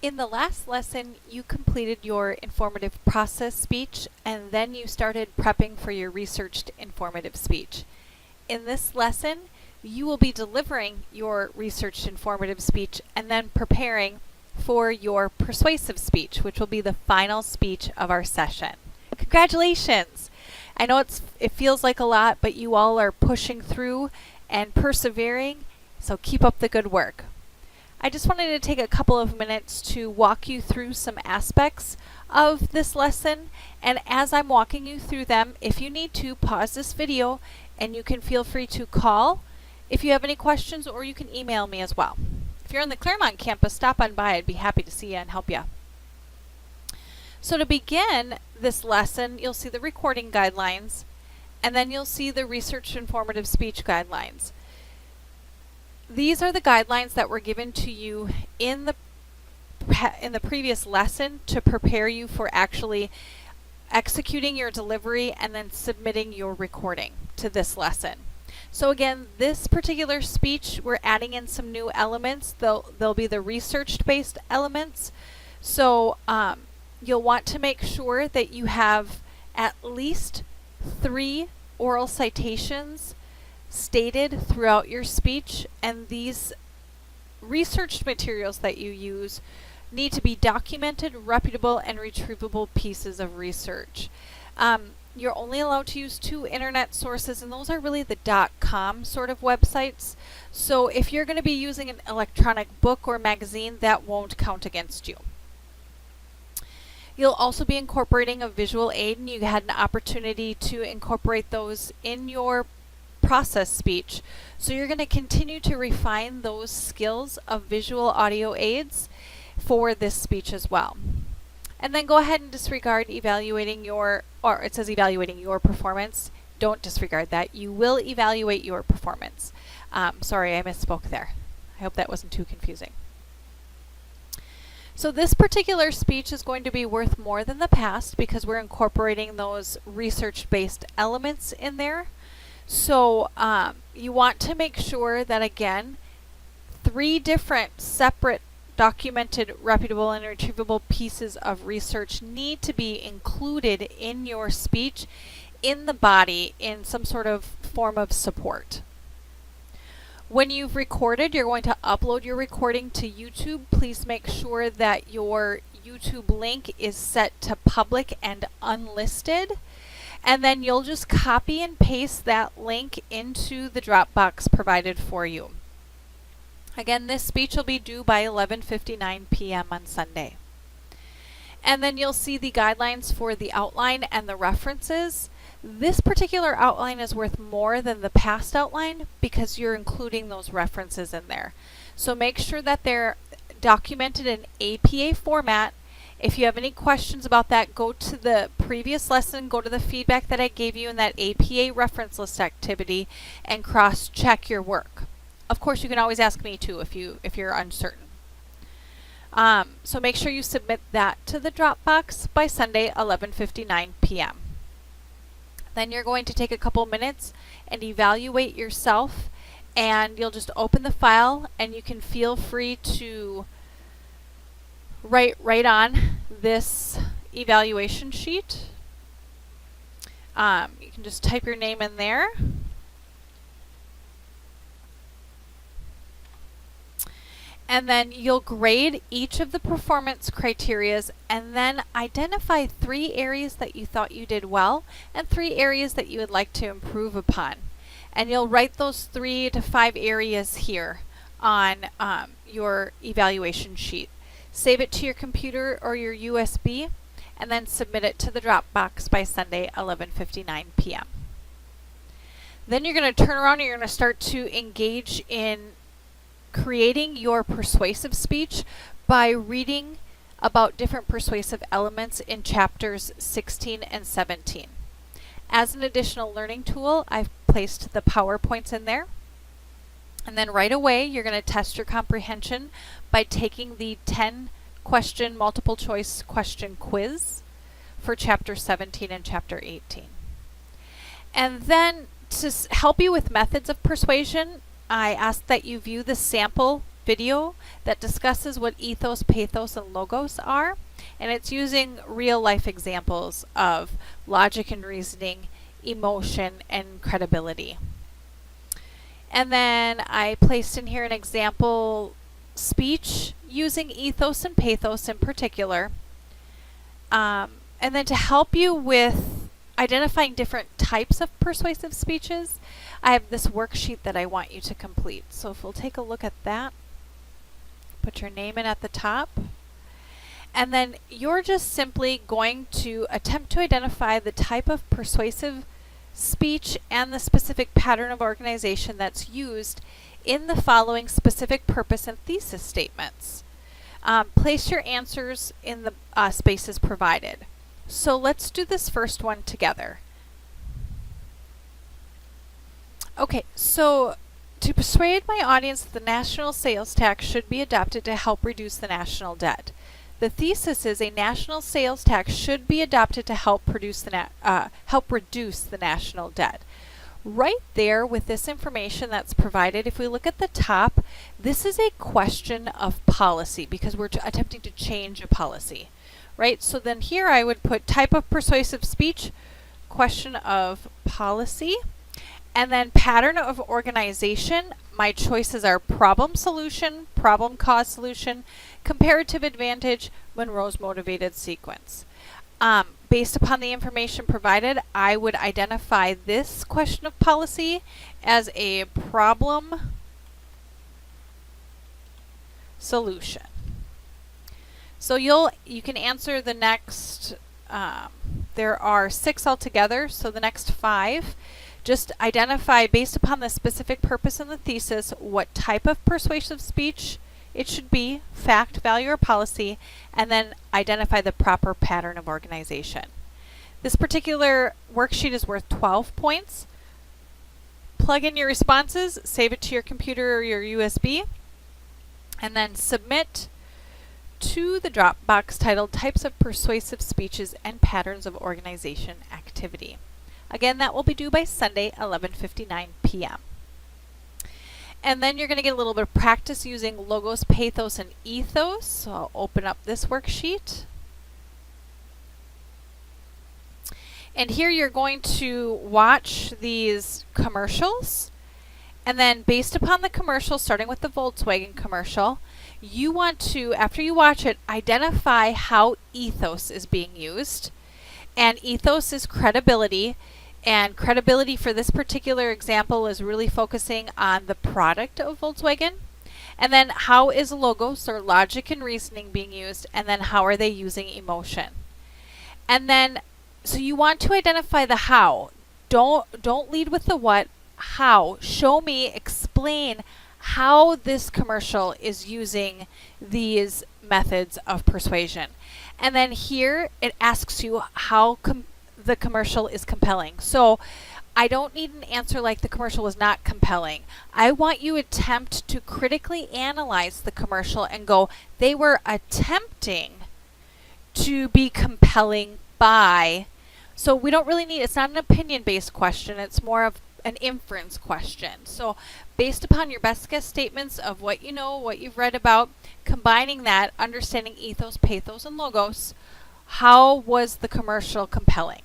In the last lesson, you completed your informative process speech and then you started prepping for your researched informative speech. In this lesson, you will be delivering your researched informative speech and then preparing for your persuasive speech, which will be the final speech of our session. Congratulations! I know it feels like a lot, but you all are pushing through and persevering, so keep up the good work. I just wanted to take a couple of minutes to walk you through some aspects of this lesson, and as I'm walking you through them, if you need to, pause this video and you can feel free to call if you have any questions, or you can email me as well. If you're on the Claremont campus, stop on by. I'd be happy to see you and help you. So to begin this lesson, you'll see the recording guidelines, and then you'll see the research informative speech guidelines. These are the guidelines that were given to you in the previous lesson to prepare you for actually executing your delivery and then submitting your recording to this lesson. So again, this particular speech, we're adding in some new elements. They'll be the research-based elements. So you'll want to make sure that you have at least 3 oral citations stated throughout your speech, and these researched materials that you use need to be documented, reputable, and retrievable pieces of research. You're only allowed to use 2 internet sources, and those are really the .com sort of websites. So if you're going to be using an electronic book or magazine, that won't count against you. You'll also be incorporating a visual aid, and you had an opportunity to incorporate those in your process speech. So you're going to continue to refine those skills of visual audio aids for this speech as well. And then go ahead and disregard evaluating your, or it says evaluating your performance. Don't disregard that. You will evaluate your performance. Sorry, I misspoke there. I hope that wasn't too confusing. So this particular speech is going to be worth more than the past because we're incorporating those research-based elements in there. So you want to make sure that, again, 3 different separate documented, reputable, and retrievable pieces of research need to be included in your speech in the body in some sort of form of support. When you've recorded, you're going to upload your recording to YouTube. Please make sure that your YouTube link is set to public and unlisted. And then you'll just copy and paste that link into the Dropbox provided for you. Again, this speech will be due by 11:59 p.m. on Sunday. And then you'll see the guidelines for the outline and the references. This particular outline is worth more than the past outline because you're including those references in there. So make sure that they're documented in APA format. If you have any questions about that, go to the previous lesson, go to the feedback that I gave you in that APA reference list activity and cross-check your work. Of course, you can always ask me too if you're uncertain. So make sure you submit that to the Dropbox by Sunday, 11:59 p.m. Then you're going to take a couple minutes and evaluate yourself, and you'll just open the file and you can feel free to write on this evaluation sheet. You can just type your name in there. And then you'll grade each of the performance criterias and then identify 3 areas that you thought you did well and 3 areas that you would like to improve upon. And you'll write those 3 to 5 areas here on your evaluation sheet. Save it to your computer or your USB and then submit it to the Dropbox by Sunday, 11:59 p.m. Then you're going to turn around and you're going to start to engage in creating your persuasive speech by reading about different persuasive elements in chapters 16 and 17. As an additional learning tool, I've placed the PowerPoints in there. And then right away, you're going to test your comprehension by taking the 10-question multiple choice question quiz for chapter 17 and chapter 18. And then to help you with methods of persuasion, I ask that you view the sample video that discusses what ethos, pathos, and logos are, and it's using real life examples of logic and reasoning, emotion, and credibility. And then I placed in here an example speech using ethos and pathos in particular. And then to help you with identifying different types of persuasive speeches, I have this worksheet that I want you to complete. So if we'll take a look at that, put your name in at the top. And then you're just simply going to attempt to identify the type of persuasive speech and the specific pattern of organization that's used in the following specific purpose and thesis statements. Place your answers in the spaces provided. So let's do this first one together. Okay, so to persuade my audience that the national sales tax should be adopted to help reduce the national debt. The thesis is a national sales tax should be adopted to help reduce the national debt. Right there with this information that's provided, if we look at the top, this is a question of policy because we're attempting to change a policy, right? So then here I would put type of persuasive speech, question of policy, and then pattern of organization. My choices are problem solution, problem cause solution, comparative advantage, Monroe's motivated sequence. Based upon the information provided, I would identify this question of policy as a problem solution. So you can answer the next, there are 6 altogether, so the next 5. Just identify, based upon the specific purpose in the thesis, what type of persuasive speech it should be, fact, value, or policy, and then identify the proper pattern of organization. This particular worksheet is worth 12 points. Plug in your responses, save it to your computer or your USB, and then submit to the Dropbox titled Types of Persuasive Speeches and Patterns of Organization Activity. Again, that will be due by Sunday, 11:59 p.m. And then you're going to get a little bit of practice using logos, pathos, and ethos. So I'll open up this worksheet. And here you're going to watch these commercials. And then based upon the commercial, starting with the Volkswagen commercial, you want to, after you watch it, identify how ethos is being used. And ethos is credibility. And credibility for this particular example is really focusing on the product of Volkswagen. And then how is logos or logic and reasoning being used? And then how are they using emotion? And then, so you want to identify the how. Don't lead with the what, how. Show me, explain how this commercial is using these methods of persuasion. And then here it asks you how the commercial is compelling. So I don't need an answer like the commercial was not compelling. I want you to attempt to critically analyze the commercial and go, they were attempting to be compelling by. So we don't really need, it's not an opinion-based question, it's more of an inference question. So based upon your best guess statements of what you know, what you've read about, combining that, understanding ethos, pathos, and logos, how was the commercial compelling?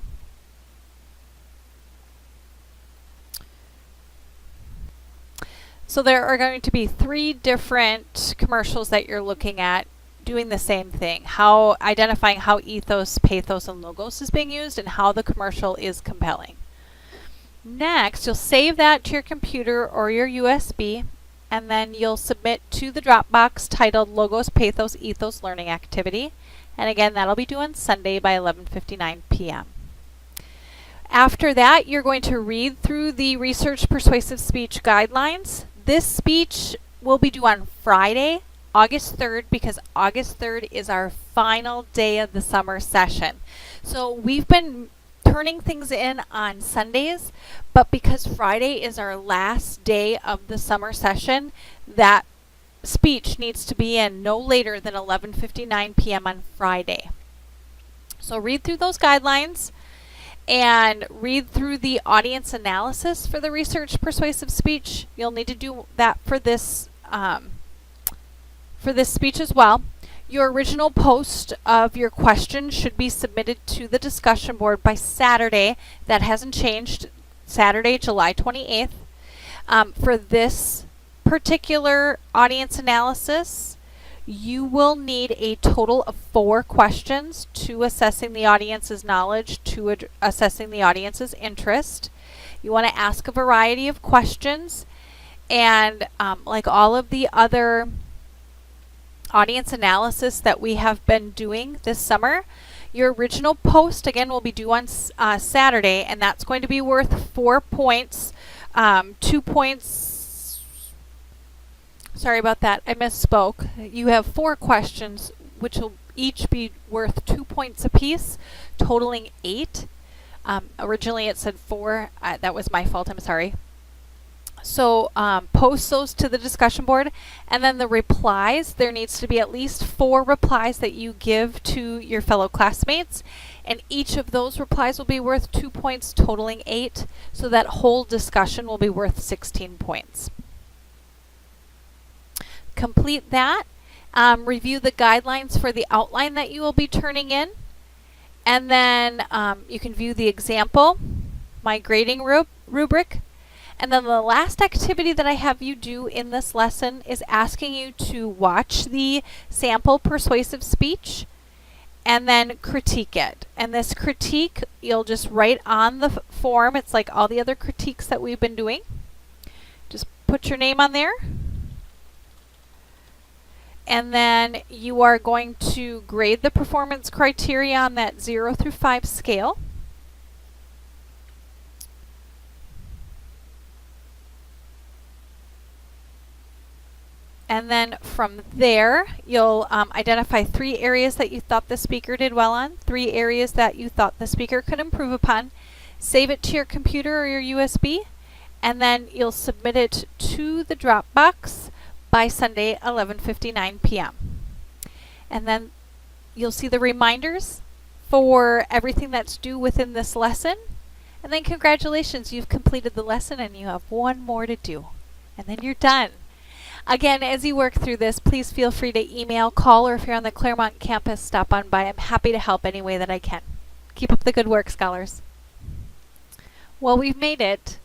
So there are going to be 3 different commercials that you're looking at doing the same thing. Identifying how ethos, pathos, and logos is being used and how the commercial is compelling. Next, you'll save that to your computer or your USB, and then you'll submit to the Dropbox titled Logos, Pathos, Ethos Learning Activity. And again, that'll be due on Sunday by 11:59 p.m. After that, you're going to read through the Research Persuasive Speech Guidelines. This speech will be due on Friday, August 3rd, because August 3rd is our final day of the summer session. So we've been turning things in on Sundays, but because Friday is our last day of the summer session, that speech needs to be in no later than 11:59 p.m. on Friday. So read through those guidelines and read through the audience analysis for the research persuasive speech. You'll need to do that for this for this speech as well. Your original post of your questions should be submitted to the discussion board by Saturday. That hasn't changed. Saturday, July 28th. For this particular audience analysis, you will need a total of 4 questions to assessing the audience's knowledge, to assessing the audience's interest. You want to ask a variety of questions, and like all of the other audience analysis that we have been doing this summer, your original post again will be due on Saturday, and that's going to be worth 4 points. 2 points, sorry about that, I misspoke. You have 4 questions which will each be worth 2 points apiece, totaling 8. Originally it said 4, that was my fault, I'm sorry. So post those to the discussion board, and then the replies, there needs to be at least 4 replies that you give to your fellow classmates, and each of those replies will be worth 2 points, totaling 8, so that whole discussion will be worth 16 points. Complete that, review the guidelines for the outline that you will be turning in, and then you can view the example, my grading rubric. And then the last activity that I have you do in this lesson is asking you to watch the sample persuasive speech and then critique it. And this critique, you'll just write on the form. It's like all the other critiques that we've been doing. Just put your name on there. And then you are going to grade the performance criteria on that 0 through 5 scale. And then from there, you'll identify 3 areas that you thought the speaker did well on, 3 areas that you thought the speaker could improve upon. Save it to your computer or your USB, and then you'll submit it to the Dropbox by Sunday, 11:59 p.m. And then you'll see the reminders for everything that's due within this lesson. And then congratulations, you've completed the lesson and you have 1 more to do. And then you're done. Again, as you work through this, please feel free to email, call, or if you're on the Claremont campus, stop on by. I'm happy to help any way that I can. Keep up the good work, scholars. Well, we've made it.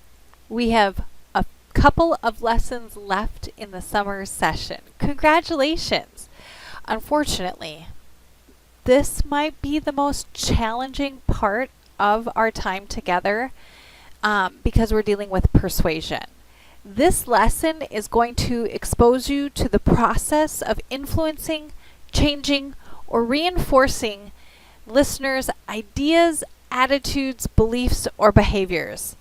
We have a couple of lessons left in the summer session. Congratulations. Unfortunately, this might be the most challenging part of our time together because we're dealing with persuasion. This lesson is going to expose you to the process of influencing, changing, or reinforcing listeners' ideas, attitudes, beliefs, or behaviors.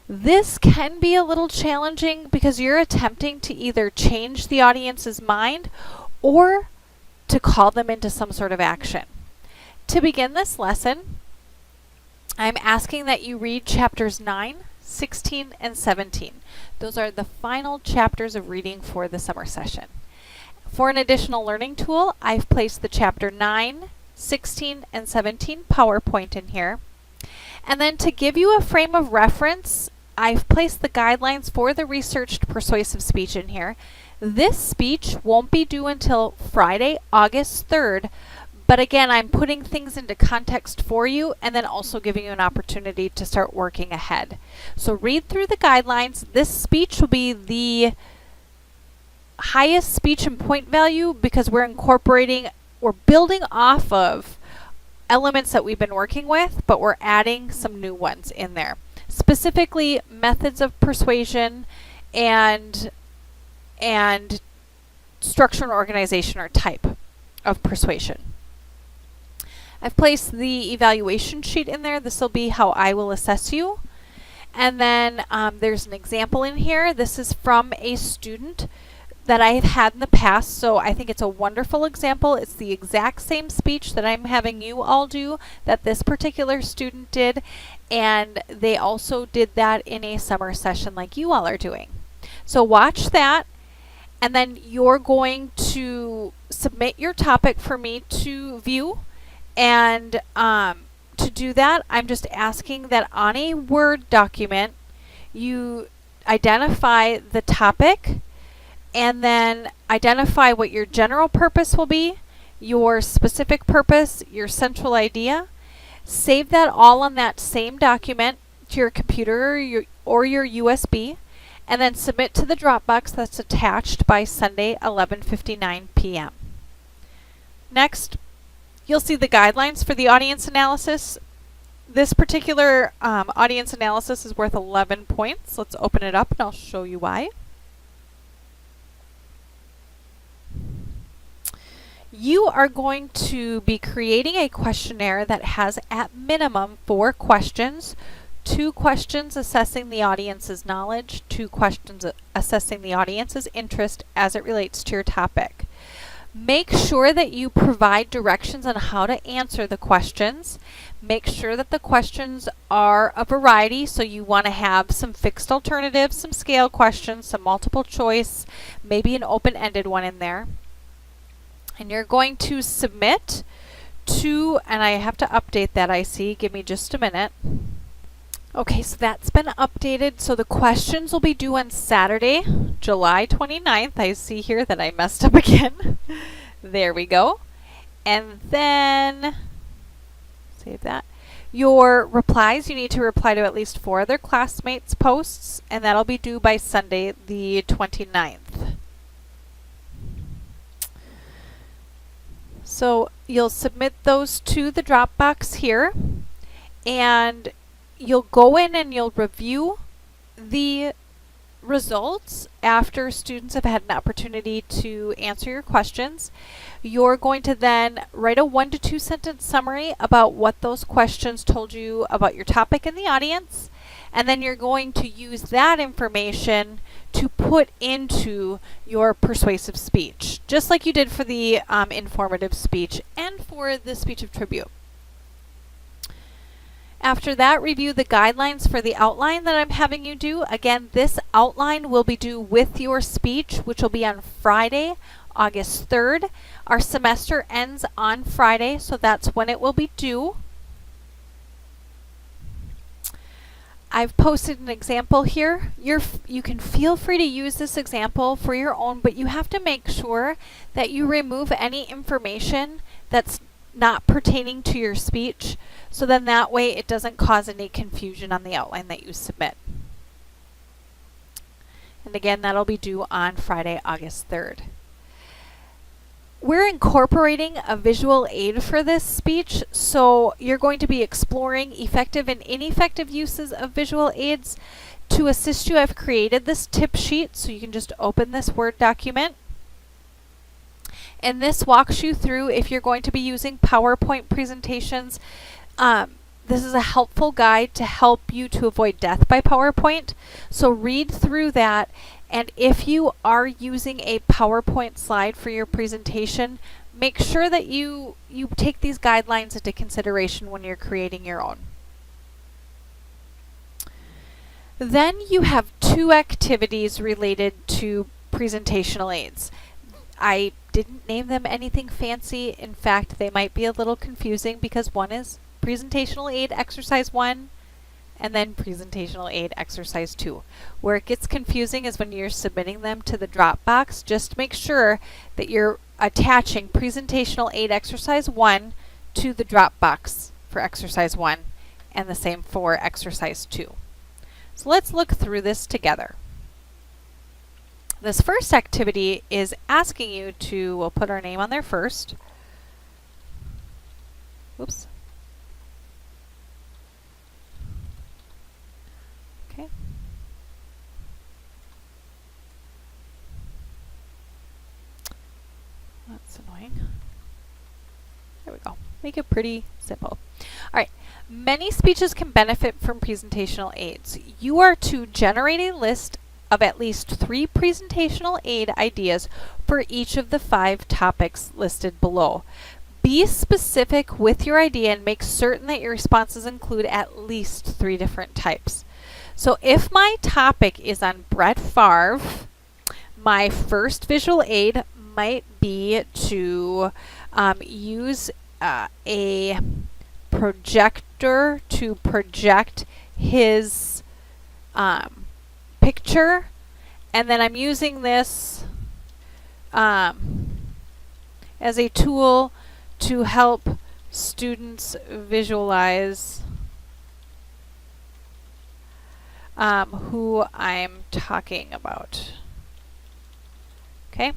This can be a little challenging because you're attempting to either change the audience's mind or to call them into some sort of action. To begin this lesson, I'm asking that you read chapters 9, 16, and 17. Those are the final chapters of reading for the summer session. For an additional learning tool, I've placed the chapter 9, 16, and 17 PowerPoint in here. And then to give you a frame of reference, I've placed the guidelines for the researched persuasive speech in here. This speech won't be due until Friday, August 3rd, but again, I'm putting things into context for you and then also giving you an opportunity to start working ahead. So read through the guidelines. This speech will be the highest speech and point value because we're building off of elements that we've been working with, but we're adding some new ones in there. Specifically, methods of persuasion and structure and organization or type of persuasion. I've placed the evaluation sheet in there. This will be how I will assess you. And then there's an example in here. This is from a student that I've had in the past, so I think it's a wonderful example. It's the exact same speech that I'm having you all do that this particular student did, and they also did that in a summer session like you all are doing. So watch that, and then you're going to submit your topic for me to view. And to do that, I'm just asking that on a Word document, you identify the topic and then identify what your general purpose will be, your specific purpose, your central idea. Save that all on that same document to your computer or your USB, and then submit to the Dropbox that's attached by Sunday, 11:59 p.m. Next, you'll see the guidelines for the audience analysis. This particular audience analysis is worth 11 points. Let's open it up and I'll show you why. You are going to be creating a questionnaire that has at minimum 4 questions. 2 questions assessing the audience's knowledge, 2 questions assessing the audience's interest as it relates to your topic. Make sure that you provide directions on how to answer the questions. Make sure that the questions are a variety, so you want to have some fixed alternatives, some scale questions, some multiple choice, maybe an open-ended one in there. And you're going to submit to, and I have to update that, I see, give me just a minute. Okay, so that's been updated. So the questions will be due on Saturday, July 29th. I see here that I messed up again. There we go. And then, save that. Your replies, you need to reply to at least 4 other classmates' posts, and that'll be due by Sunday, the 29th. So you'll submit those to the Dropbox here, and you'll go in and you'll review the results after students have had an opportunity to answer your questions. You're going to then write a 1 to 2 sentence summary about what those questions told you about your topic and the audience, and then you're going to use that information to put into your persuasive speech, just like you did for the informative speech and for the speech of tribute. After that, review the guidelines for the outline that I'm having you do. Again, this outline will be due with your speech, which will be on Friday, August 3rd. Our semester ends on Friday, so that's when it will be due. I've posted an example here. You can feel free to use this example for your own, but you have to make sure that you remove any information that's not pertaining to your speech, so then that way it doesn't cause any confusion on the outline that you submit. And again, that'll be due on Friday, August 3rd. We're incorporating a visual aid for this speech, so you're going to be exploring effective and ineffective uses of visual aids. To assist you, I've created this tip sheet, so you can just open this Word document. And this walks you through if you're going to be using PowerPoint presentations. This is a helpful guide to help you to avoid death by PowerPoint. So read through that, and if you are using a PowerPoint slide for your presentation, make sure that you take these guidelines into consideration when you're creating your own. Then you have 2 activities related to presentational aids. I didn't name them anything fancy. In fact, they might be a little confusing because one is Presentational Aid Exercise 1 and then Presentational Aid Exercise 2. Where it gets confusing is when you're submitting them to the Dropbox. Just make sure that you're attaching Presentational Aid Exercise 1 to the Dropbox for Exercise 1 and the same for Exercise 2. So let's look through this together. This first activity is asking you to, we'll put our name on there first. Oops. Okay. That's annoying. There we go. Make it pretty simple. All right. Many speeches can benefit from presentational aids. You are to generate a list of at least 3 presentational aid ideas for each of the 5 topics listed below. Be specific with your idea and make certain that your responses include at least 3 different types. So if my topic is on Brett Favre, my first visual aid might be to use a projector to project his picture, and then I'm using this as a tool to help students visualize who I'm talking about. Okay?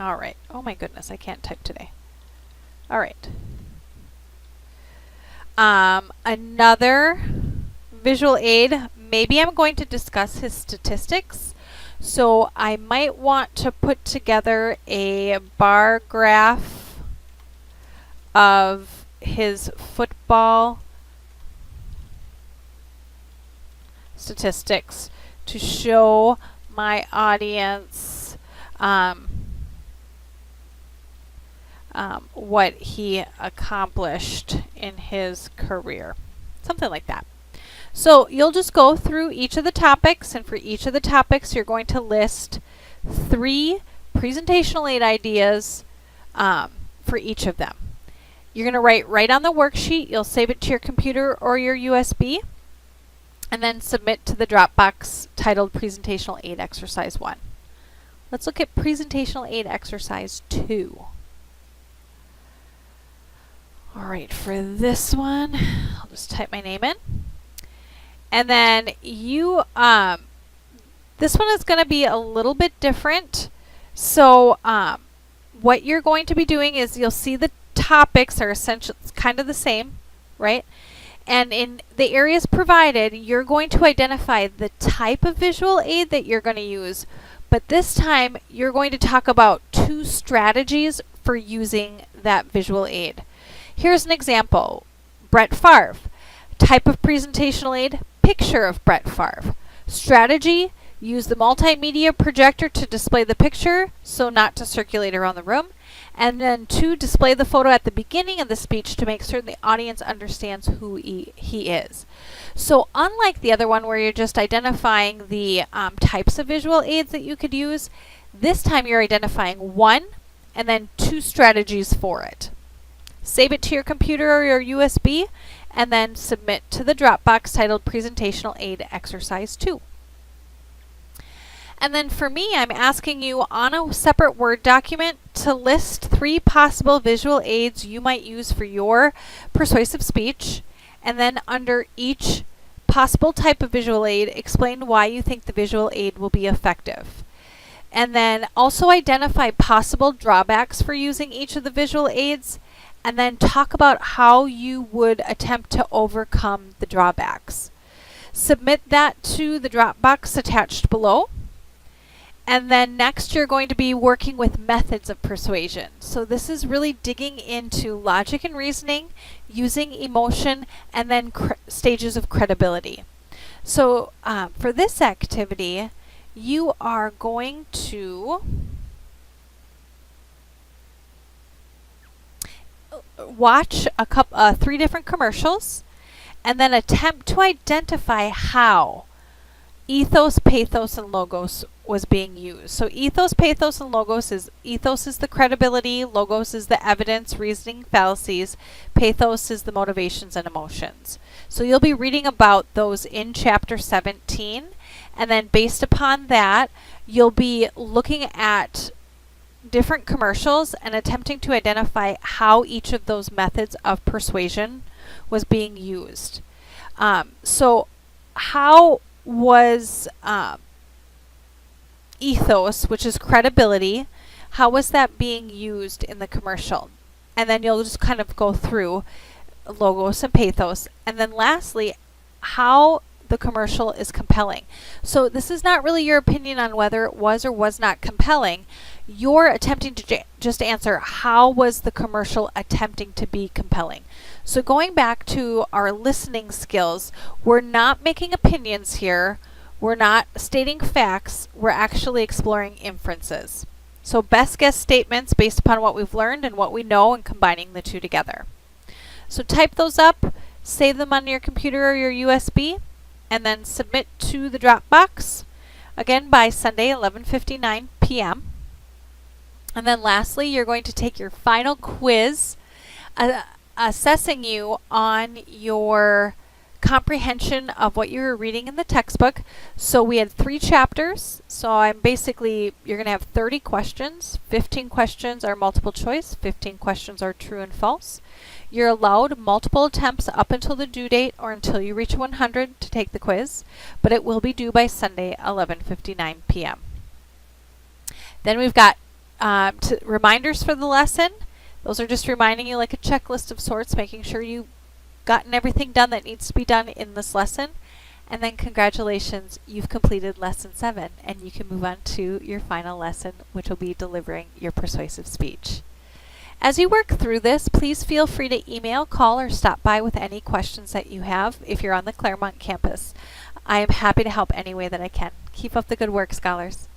All right. Oh my goodness, I can't type today. All right. Another visual aid, maybe I'm going to discuss his statistics. So I might want to put together a bar graph of his football statistics to show my audience what he accomplished in his career. Something like that. So you'll just go through each of the topics, and for each of the topics you're going to list 3 presentational aid ideas for each of them. You're going to write right on the worksheet. You'll save it to your computer or your USB, and then submit to the Dropbox titled Presentational Aid Exercise 1. Let's look at Presentational Aid Exercise 2. Alright, for this one, I'll just type my name in. And then you, this one is going to be a little bit different. So what you're going to be doing is you'll see the topics are essentially kind of the same, right? And in the areas provided, you're going to identify the type of visual aid that you're going to use. But this time, you're going to talk about 2 strategies for using that visual aid. Here's an example. Brett Favre. Type of presentational aid, picture of Brett Favre. Strategy, use the multimedia projector to display the picture, so not to circulate around the room. And then 2, display the photo at the beginning of the speech to make certain the audience understands who he is. So unlike the other one where you're just identifying the types of visual aids that you could use, this time you're identifying 1 and then 2 strategies for it. Save it to your computer or your USB, and then submit to the Dropbox titled Presentational Aid Exercise 2. And then for me, I'm asking you on a separate Word document to list 3 possible visual aids you might use for your persuasive speech, and then under each possible type of visual aid, explain why you think the visual aid will be effective. And then also identify possible drawbacks for using each of the visual aids, and then talk about how you would attempt to overcome the drawbacks. Submit that to the Dropbox attached below. And then next you're going to be working with methods of persuasion. So this is really digging into logic and reasoning, using emotion, and then stages of credibility. So for this activity, you are going to watch 3 different commercials and then attempt to identify how ethos, pathos, and logos was being used. So ethos, pathos, and logos is the credibility, logos is the evidence, reasoning, fallacies, pathos is the motivations and emotions. So you'll be reading about those in chapter 17, and then based upon that, you'll be looking at different commercials and attempting to identify how each of those methods of persuasion was being used. So how was ethos, which is credibility, how was that being used in the commercial? And then you'll just kind of go through logos and pathos. And then lastly, how the commercial is compelling. So this is not really your opinion on whether it was or was not compelling. You're attempting to just answer how was the commercial attempting to be compelling. So going back to our listening skills, we're not making opinions here. We're not stating facts. We're actually exploring inferences. So best guess statements based upon what we've learned and what we know and combining the 2 together. So type those up, save them on your computer or your USB, and then submit to the Dropbox, again by Sunday 11:59 p.m. And then lastly, you're going to take your final quiz assessing you on your comprehension of what you were reading in the textbook. So we had 3 chapters. So you're going to have 30 questions. 15 questions are multiple choice, 15 questions are true and false. You're allowed multiple attempts up until the due date or until you reach 100 to take the quiz, but it will be due by Sunday, 11:59 p.m. Then we've got reminders for the lesson. Those are just reminding you, like a checklist of sorts, making sure you've gotten everything done that needs to be done in this lesson. And then congratulations, you've completed lesson 7, and you can move on to your final lesson, which will be delivering your persuasive speech. As you work through this, please feel free to email, call, or stop by with any questions that you have if you're on the Claremont campus. I am happy to help any way that I can. Keep up the good work, scholars.